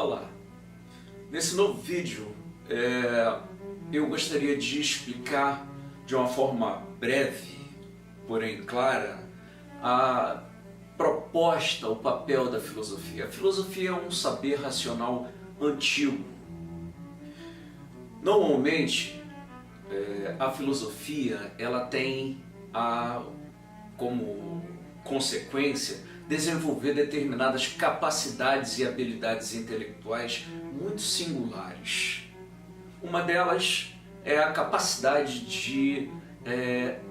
Olá, nesse novo vídeo eu gostaria de explicar de uma forma breve, porém clara, a proposta, o papel da filosofia. A filosofia é um saber racional antigo. Normalmente, a filosofia ela tem como consequência desenvolver determinadas capacidades e habilidades intelectuais muito singulares. Uma delas é a capacidade de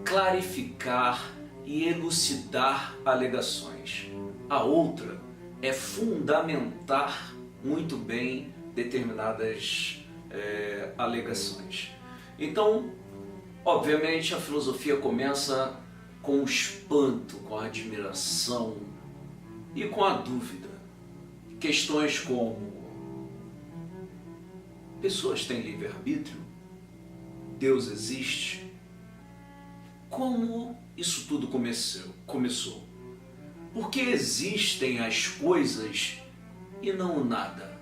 clarificar e elucidar alegações. A outra é fundamentar muito bem determinadas alegações. Então, obviamente, a filosofia começa com o espanto, com a admiração e com a dúvida. Questões como: pessoas têm livre-arbítrio? Deus existe? Como isso tudo começou? Por que existem as coisas e não o nada?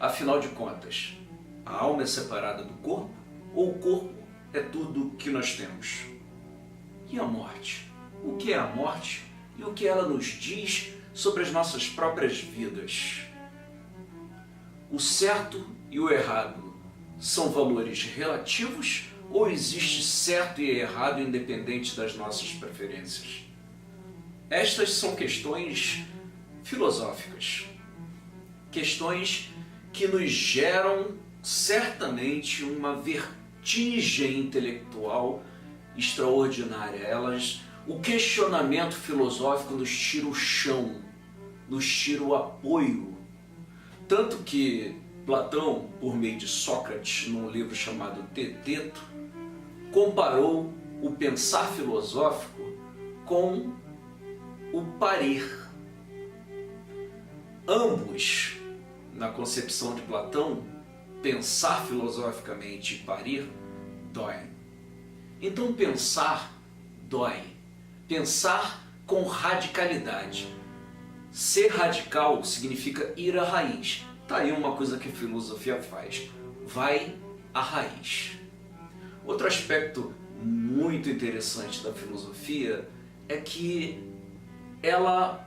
Afinal de contas, a alma é separada do corpo ou o corpo é tudo que nós temos? E a morte? O que é a morte e o que ela nos diz sobre as nossas próprias vidas? O certo e o errado são valores relativos ou existe certo e errado independente das nossas preferências? Estas são questões filosóficas, questões que nos geram certamente uma vertigem intelectual extraordinária. O questionamento filosófico nos tira o chão, nos tira o apoio. Tanto que Platão, por meio de Sócrates, num livro chamado Teteto, comparou o pensar filosófico com o parir. Ambos, na concepção de Platão, pensar filosoficamente e parir doem. Então pensar dói. Pensar com radicalidade. Ser radical significa ir à raiz. Tá aí uma coisa que a filosofia faz. Vai à raiz. Outro aspecto muito interessante da filosofia é que ela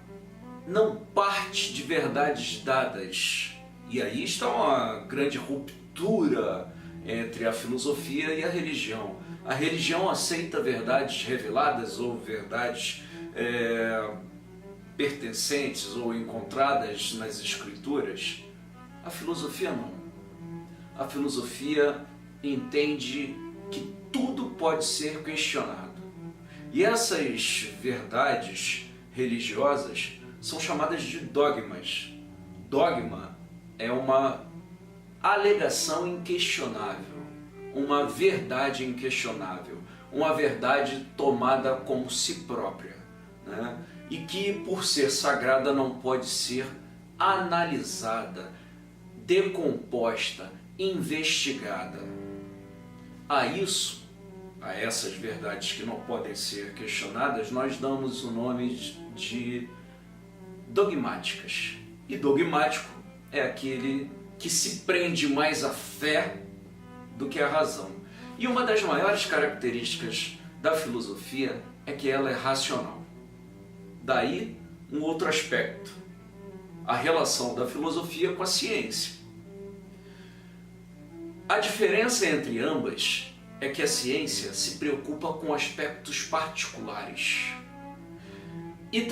não parte de verdades dadas. E aí está uma grande ruptura entre a filosofia e a religião. A religião aceita verdades reveladas ou verdades pertencentes ou encontradas nas escrituras. A filosofia não. A filosofia entende que tudo pode ser questionado. E essas verdades religiosas são chamadas de dogmas. Dogma é uma alegação inquestionável, uma verdade inquestionável, uma verdade tomada como si própria, né? E que, por ser sagrada, não pode ser analisada, decomposta, investigada. A essas verdades que não podem ser questionadas, nós damos o nome de dogmáticas. E dogmático é aquele que se prende mais à fé do que à razão. E uma das maiores características da filosofia é que ela é racional. Daí um outro aspecto, a relação da filosofia com a ciência. A diferença entre ambas é que a ciência se preocupa com aspectos particulares e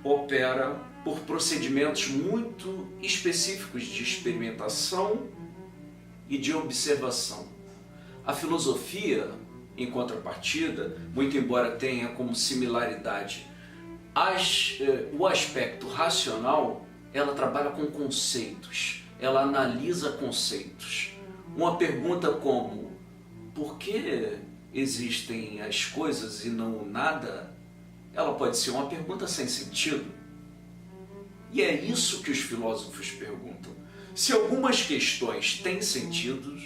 opera por procedimentos muito específicos de experimentação e de observação. A filosofia, em contrapartida, muito embora tenha como similaridade o aspecto racional, ela trabalha com conceitos, ela analisa conceitos. Uma pergunta como: por que existem as coisas e não o nada? Ela pode ser uma pergunta sem sentido. E é isso que os filósofos perguntam. Se algumas questões têm sentido,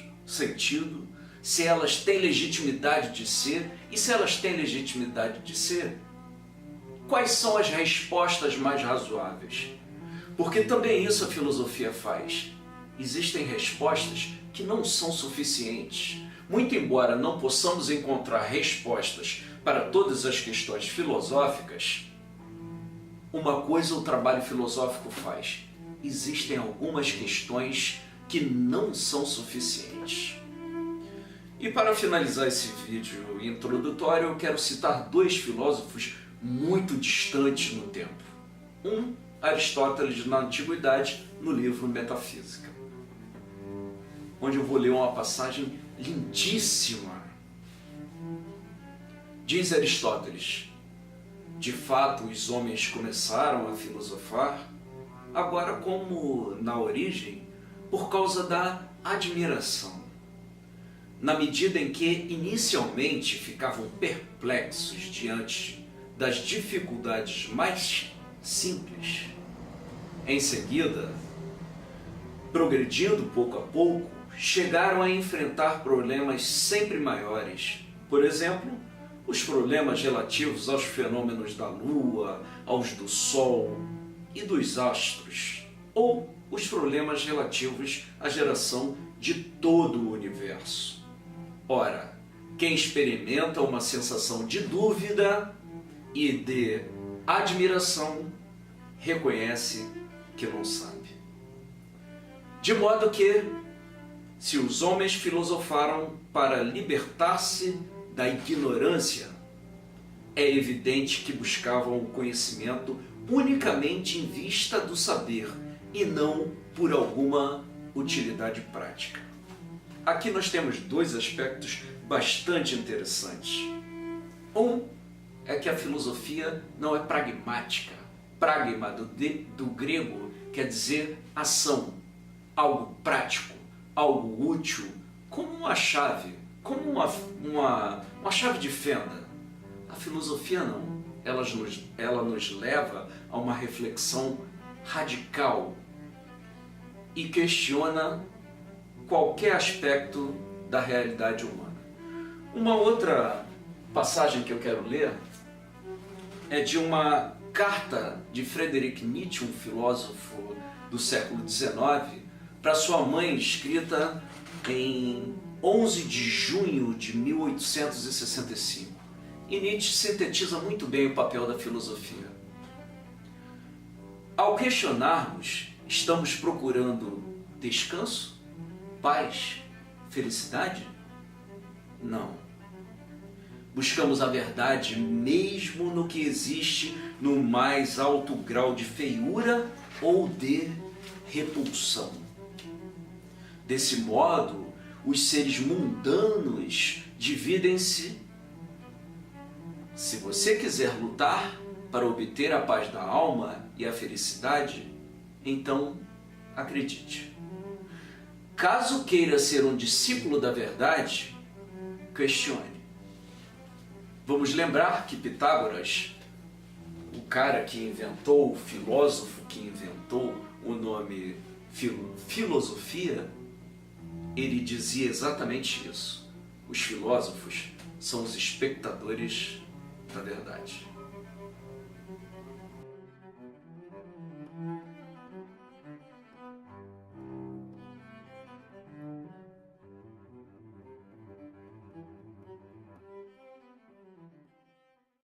se elas têm legitimidade de ser, e se elas têm legitimidade de ser, quais são as respostas mais razoáveis? Porque também isso a filosofia faz. Existem respostas que não são suficientes. Muito embora não possamos encontrar respostas para todas as questões filosóficas, uma coisa o trabalho filosófico faz. Existem algumas questões que não são suficientes. E para finalizar esse vídeo introdutório, eu quero citar dois filósofos muito distantes no tempo. Um, Aristóteles na Antiguidade, no livro Metafísica, onde eu vou ler uma passagem lindíssima. Diz Aristóteles: de fato os homens começaram a filosofar, agora como na origem, por causa da admiração. Na medida em que inicialmente ficavam perplexos diante das dificuldades mais simples, em seguida, progredindo pouco a pouco, chegaram a enfrentar problemas sempre maiores. Por exemplo, os problemas relativos aos fenômenos da Lua, aos do Sol e dos astros, ou os problemas relativos à geração de todo o universo. Ora, quem experimenta uma sensação de dúvida e de admiração reconhece que não sabe. De modo que, se os homens filosofaram para libertar-se da ignorância, é evidente que buscavam o conhecimento unicamente em vista do saber e não por alguma utilidade prática. Aqui nós temos dois aspectos bastante interessantes. Um é que a filosofia não é pragmática. Pragma, do grego, quer dizer ação, algo prático, algo útil, como uma chave, como uma chave de fenda. A filosofia não. Ela nos leva a uma reflexão radical e questiona qualquer aspecto da realidade humana. Uma outra passagem que eu quero ler é de uma carta de Friedrich Nietzsche, um filósofo do século XIX, para sua mãe, escrita em 11 de junho de 1865. E Nietzsche sintetiza muito bem o papel da filosofia. Ao questionarmos, estamos procurando descanso? Paz? Felicidade? Não. Buscamos a verdade mesmo no que existe no mais alto grau de feiura ou de repulsão. Desse modo, os seres mundanos dividem-se. Se você quiser lutar para obter a paz da alma e a felicidade, então acredite. Caso queira ser um discípulo da verdade, questione. Vamos lembrar que Pitágoras, o cara que inventou, o filósofo que inventou o nome filosofia, ele dizia exatamente isso. Os filósofos são os espectadores da verdade.